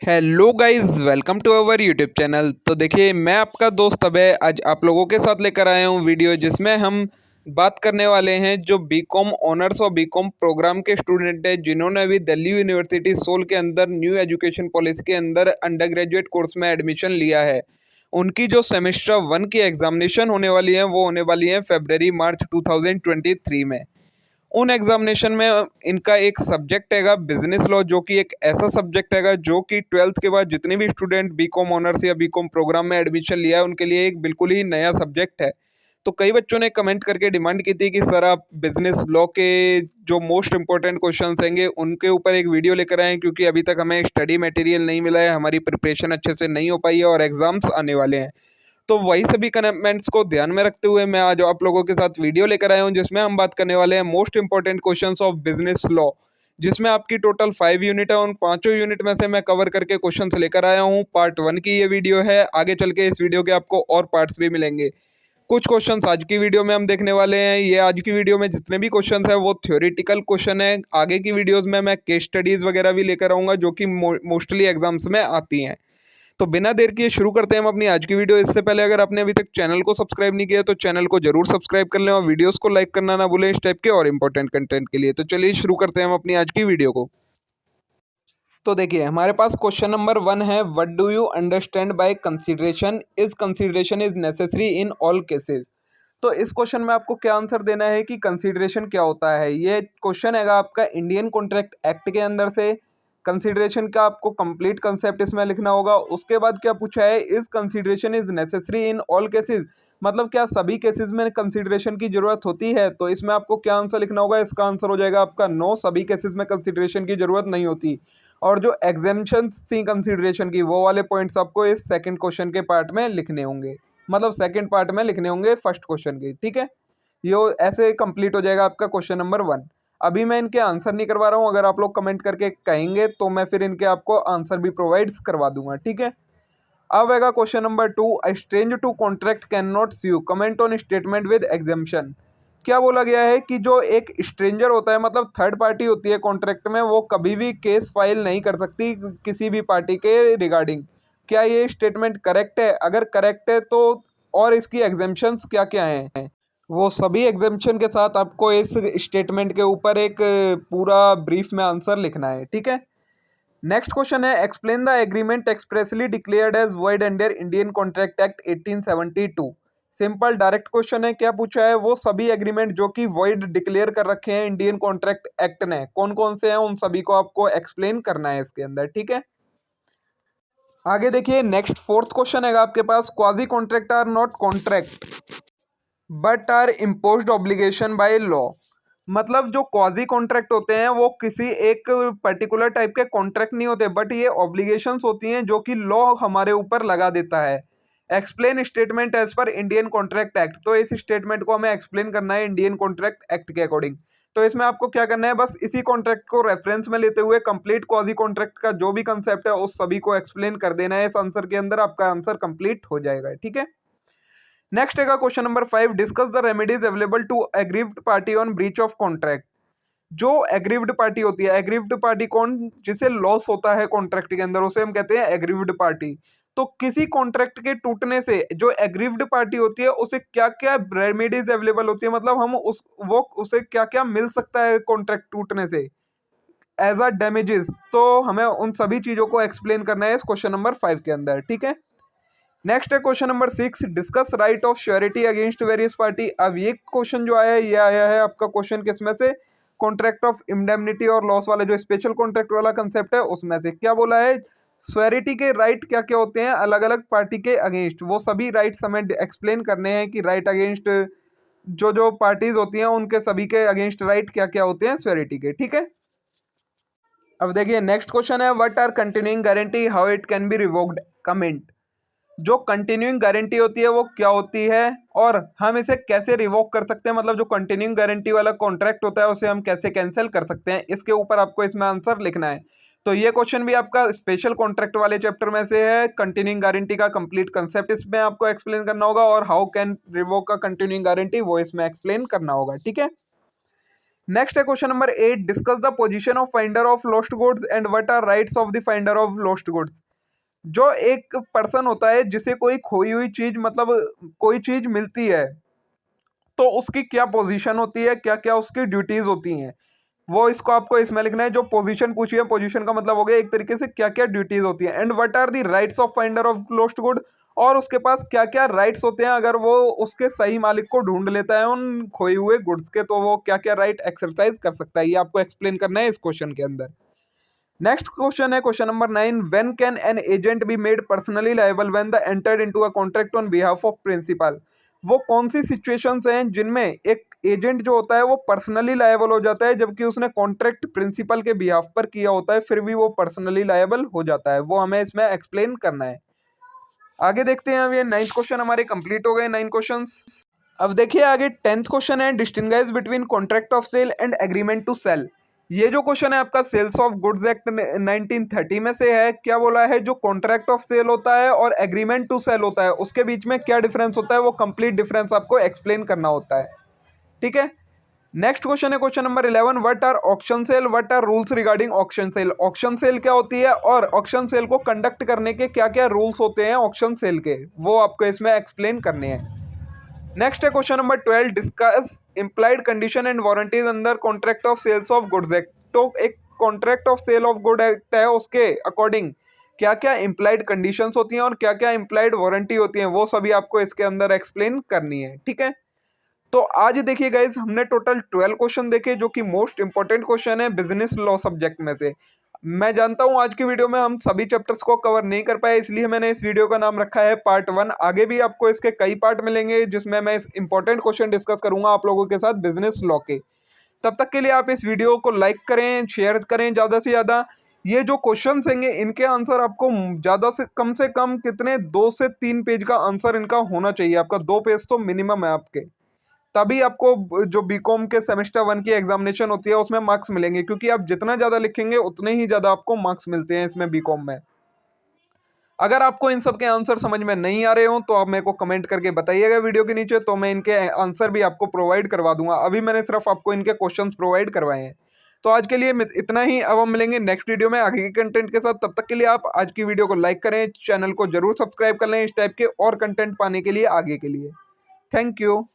Hello guys, welcome to our YouTube channel. तो देखिए, मैं आपका दोस्त अभय आज आप लोगों के साथ लेकर आया हूँ वीडियो, जिसमें हम बात करने वाले हैं जो बीकॉम ऑनर्स और बीकॉम प्रोग्राम के स्टूडेंट हैं, जिन्होंने अभी दिल्ली यूनिवर्सिटी सोल के अंदर न्यू एजुकेशन पॉलिसी के अंदर अंडर ग्रेजुएट कोर्स में एडमिशन लिया है। उनकी जो सेमेस्टर 1 की एग्जामिनेशन होने वाली है वो होने वाली है फरवरी मार्च 2023 में। उन एग्जामिनेशन में इनका एक सब्जेक्ट हैगा बिजनेस लॉ, जो कि एक ऐसा सब्जेक्ट हैगा जो कि 12th के बाद जितने भी स्टूडेंट बीकॉम ऑनर्स या बीकॉम प्रोग्राम में एडमिशन लिया है उनके लिए एक बिल्कुल ही नया सब्जेक्ट है। तो कई बच्चों ने कमेंट करके डिमांड की थी कि सर आप बिजनेस लॉ के जो मोस्ट इंपॉर्टेंट क्वेश्चंस हैंगे उनके ऊपर एक वीडियो लेकर आएँ, क्योंकि अभी तक हमें स्टडी मटेरियल नहीं मिला है, हमारी प्रिपरेशन अच्छे से नहीं हो पाई है और एग्ज़ाम्स आने वाले हैं। तो वही सभी कमेंट्स को ध्यान में रखते हुए मैं आज आप लोगों के साथ वीडियो लेकर आया हूं, जिसमें हम बात करने वाले हैं most important questions of business law, जिसमें आपकी टोटल 5 यूनिट है। उन पांचों यूनिट में से मैं कवर करके क्वेश्चंस लेकर आया हूं। पार्ट 1 की ये वीडियो है, आगे चल के इस वीडियो के आपको और पार्ट्स भी मिलेंगे। कुछ क्वेश्चंस आज की वीडियो में हम देखने वाले हैं। ये आज की वीडियो में जितने भी क्वेश्चंस हैं वो थ्योरेटिकल क्वेश्चन है। आगे की वीडियोस में मैं केस स्टडीज वगैरह भी लेकर आऊँगा, जो कि मोस्टली एग्जाम्स में आती हैं। तो बिना देर किए शुरू करते हैं हम अपनी आज की वीडियो। इससे पहले अगर आपने अभी तक चैनल को सब्सक्राइब नहीं किया तो चैनल को जरूर सब्सक्राइब कर लें और वीडियोस को लाइक करना ना भूलें इस टाइप के और इम्पोर्टेंट कंटेंट के लिए। तो चलिए शुरू करते हैं हम अपनी आज की वीडियो को। तो देखिए, हमारे पास क्वेश्चन नंबर 1 है, what do you understand by consideration? Is consideration is necessary in all cases? तो इस क्वेश्चन में आपको क्या आंसर देना है कि कंसीडरेशन क्या होता है। ये क्वेश्चन है आपका इंडियन कॉन्ट्रैक्ट एक्ट के अंदर से। कंसीडरेशन का आपको कंप्लीट कंसेप्ट इसमें लिखना होगा। उसके बाद क्या पूछा है, is consideration is necessary in all cases, मतलब क्या सभी केसेस में कंसीडरेशन की जरूरत होती है। तो इसमें आपको क्या आंसर लिखना होगा, इसका आंसर हो जाएगा आपका नो, सभी केसेस में कंसीडरेशन की जरूरत नहीं होती। और जो एग्जेम्पशंस थी कंसीडरेशन की, वो वाले पॉइंट्स आपको इस सेकंड क्वेश्चन के पार्ट में लिखने होंगे, मतलब सेकंड पार्ट में लिखने होंगे फर्स्ट क्वेश्चन के। ठीक है, ये ऐसे कंप्लीट हो जाएगा आपका क्वेश्चन नंबर 1। अभी मैं इनके आंसर नहीं करवा रहा हूँ, अगर आप लोग कमेंट करके कहेंगे तो मैं फिर इनके आपको आंसर भी प्रोवाइड्स करवा दूंगा। ठीक है, अब आएगा question number 2, a stranger to contract can not sue, comment on statement with exemption. क्या बोला गया है कि जो एक स्ट्रेंजर होता है, मतलब थर्ड पार्टी होती है कॉन्ट्रैक्ट में, वो कभी भी केस फाइल नहीं कर सकती किसी भी पार्टी के रिगार्डिंग। क्या ये स्टेटमेंट करेक्ट है? अगर करेक्ट है तो और इसकी एग्जाम्पशंस क्या क्या हैं, वो सभी एग्जाम्पशन के साथ आपको इस स्टेटमेंट के ऊपर एक पूरा ब्रीफ में आंसर लिखना है। ठीक है, नेक्स्ट क्वेश्चन है, explain the agreement expressly declared as void under Indian Contract Act 1872। Simple direct question है। क्या पूछा है, वो सभी एग्रीमेंट जो कि वॉइड डिक्लेयर कर रखे हैं इंडियन कॉन्ट्रैक्ट एक्ट ने, कौन कौन से हैं, उन सभी को आपको एक्सप्लेन करना है इसके अंदर। ठीक है, आगे देखिए, नेक्स्ट फोर्थ क्वेश्चन है आपके पास, quasi contract are not contract but are imposed obligation by law. मतलब जो क्वाजी कॉन्ट्रैक्ट होते हैं वो किसी एक पर्टिकुलर टाइप के कॉन्ट्रैक्ट नहीं होते, बट ये ऑब्लिगेशंस होती हैं जो कि लॉ हमारे ऊपर लगा देता है। Explain statement as per Indian Contract Act. तो इस स्टेटमेंट को हमें एक्सप्लेन करना है इंडियन कॉन्ट्रैक्ट एक्ट के अकॉर्डिंग। तो इसमें आपको क्या करना है, बस इसी कॉन्ट्रैक्ट को रेफरेंस में लेते हुए कंप्लीट क्वाजी कॉन्ट्रैक्ट का जो भी कंसेप्ट है उस सभी को एक्सप्लेन कर देना है इस आंसर के अंदर, आपका आंसर कंप्लीट हो जाएगा। ठीक है, नेक्स्ट है question number 5, discuss the remedies available to aggrieved party on breach of contract. जो एग्रीव्ड पार्टी होती है, एग्रीव्ड पार्टी कौन, जिसे लॉस होता है कॉन्ट्रैक्ट के अंदर, उसे हम कहते हैं एग्रीव्ड पार्टी। तो किसी कॉन्ट्रैक्ट के टूटने से जो एग्रीव्ड पार्टी होती है उसे क्या क्या रेमेडीज अवेलेबल होती है, मतलब हम उसे क्या क्या मिल सकता है कॉन्ट्रैक्ट टूटने से एज अ डैमेजेस। तो हमें उन सभी चीजों को एक्सप्लेन करना है इस क्वेश्चन नंबर 5 के अंदर। ठीक है, नेक्स्ट है question number 6, discuss right of surety against various party. अब ये क्वेश्चन जो आया है, ये आया है आपका क्वेश्चन किसमें से, कॉन्ट्रैक्ट ऑफ इंडेमनिटी और लॉस वाले जो स्पेशल कॉन्ट्रैक्ट वाला कंसेप्ट है उसमें से। क्या बोला है, श्योरिटी के राइट क्या क्या होते हैं अलग अलग पार्टी के अगेंस्ट, वो सभी राइट्स हमें एक्सप्लेन करने हैं कि राइट अगेंस्ट जो जो पार्टीज होती हैं उनके सभी के अगेंस्ट राइट क्या क्या होते हैं श्योरिटी के। ठीक है, अब देखिए नेक्स्ट क्वेश्चन है, what are continuing guarantee, how it can be revoked, comment. जो कंटिन्यूइंग गारंटी होती है वो क्या होती है और हम इसे कैसे रिवोक कर सकते हैं, मतलब जो कंटिन्यूइंग गारंटी वाला कॉन्ट्रैक्ट होता है उसे हम कैसे कैंसिल कर सकते हैं, इसके ऊपर आपको इसमें आंसर लिखना है। तो ये क्वेश्चन भी आपका स्पेशल कॉन्ट्रैक्ट वाले चैप्टर में से है। कंटिन्यूइंग गारंटी का कंप्लीट कंसेप्ट इसमें आपको एक्सप्लेन करना होगा और हाउ कैन रिवोक का कंटिन्यूइंग गारंटी वो इसमें एक्सप्लेन करना होगा। ठीक है, नेक्स्ट है question number 8, discuss the position of finder of lost goods and what are rights of the finder of lost goods. जो एक पर्सन होता है जिसे कोई खोई हुई चीज मतलब कोई चीज मिलती है, तो उसकी क्या पोजीशन होती है, क्या क्या उसकी ड्यूटीज होती हैं, वो इसको आपको इसमें लिखना है। जो पोजीशन पूछी है, पोजीशन का मतलब हो गया एक तरीके से क्या क्या ड्यूटीज होती है। And what are the rights of finder of lost good, और उसके पास क्या क्या राइट्स होते हैं अगर वो उसके सही मालिक को ढूंढ लेता है उन खोए हुए गुड्स के, तो वो क्या क्या राइट एक्सरसाइज कर सकता है, ये आपको एक्सप्लेन करना है इस क्वेश्चन के अंदर। नेक्स्ट क्वेश्चन है question number 9, when can an agent be made personally liable when the entered into a contract on behalf of principal. वो कौन सी सिचुएशंस हैं जिनमें एक एजेंट जो होता है वो पर्सनली लायबल हो जाता है, जबकि उसने कॉन्ट्रैक्ट प्रिंसिपल के बिहाफ पर किया होता है फिर भी वो पर्सनली लायबल हो जाता है, वो हमें इसमें एक्सप्लेन करना है। आगे देखते हैं। अब ये 9th क्वेश्चन हमारे कंप्लीट हो गए, 9 क्वेश्चंस। अब देखिए आगे 10th क्वेश्चन है, distinguish between contract of sale and agreement to sale. ये जो क्वेश्चन है आपका सेल्स ऑफ गुड्स एक्ट 1930 में से है। क्या बोला है, जो कॉन्ट्रैक्ट ऑफ सेल होता है और एग्रीमेंट टू सेल होता है उसके बीच में क्या डिफरेंस होता है, वो कंप्लीट डिफरेंस आपको एक्सप्लेन करना होता है। ठीक है। नेक्स्ट क्वेश्चन है question number 11, what are auction sale, what are rules regarding auction sale. Auction sale क्या होती है और ऑक्शन सेल को कंडक्ट करने के क्या क्या रूल्स होते हैं ऑक्शन सेल के, वो आपको इसमें एक्सप्लेन करने हैं। नेक्स्ट है question number 12, discuss implied condition and warranties under contract of sales of goods act. तो एक contract of sale of good act है, उसके अकॉर्डिंग क्या क्या इम्प्लाइड कंडीशंस होती हैं और क्या क्या इम्प्लाइड वारंटी होती हैं, वो सभी आपको इसके अंदर एक्सप्लेन करनी है। ठीक है। तो आज देखिए गाइज हमने टोटल 12 क्वेश्चन देखे जो कि मोस्ट इंपॉर्टेंट क्वेश्चन है बिजनेस लॉ सब्जेक्ट में से। मैं जानता हूं आज की वीडियो में हम सभी चैप्टर्स को कवर नहीं कर पाए, इसलिए मैंने इस वीडियो का नाम रखा है पार्ट 1। आगे भी आपको इसके कई पार्ट मिलेंगे जिसमें मैं इस इंपॉर्टेंट क्वेश्चन डिस्कस करूंगा आप लोगों के साथ बिजनेस लॉ के। तब तक के लिए आप इस वीडियो को लाइक करें, शेयर करें ज़्यादा से ज़्यादा। ये जो क्वेश्चन होंगे इनके आंसर आपको ज़्यादा से कम कितने 2 से 3 पेज का आंसर इनका होना चाहिए। आपका 2 पेज तो मिनिमम है आपके, तभी आपको जो बीकॉम के सेमेस्टर 1 की एग्जामिनेशन होती है उसमें मार्क्स मिलेंगे, क्योंकि आप जितना ज़्यादा लिखेंगे उतने ही ज़्यादा आपको मार्क्स मिलते हैं इसमें बीकॉम में। अगर आपको इन सब के आंसर समझ में नहीं आ रहे हो तो आप मेरे को कमेंट करके बताइएगा वीडियो के नीचे, तो मैं इनके आंसर भी आपको प्रोवाइड करवा दूंगा। अभी मैंने सिर्फ आपको इनके क्वेश्चंस प्रोवाइड करवाए हैं। तो आज के लिए इतना ही। अब हम मिलेंगे नेक्स्ट वीडियो में आगे के कंटेंट के साथ। तब तक के लिए आप आज की वीडियो को लाइक करें, चैनल को जरूर सब्सक्राइब कर लें इस टाइप के और कंटेंट पाने के लिए आगे के लिए। Thank you.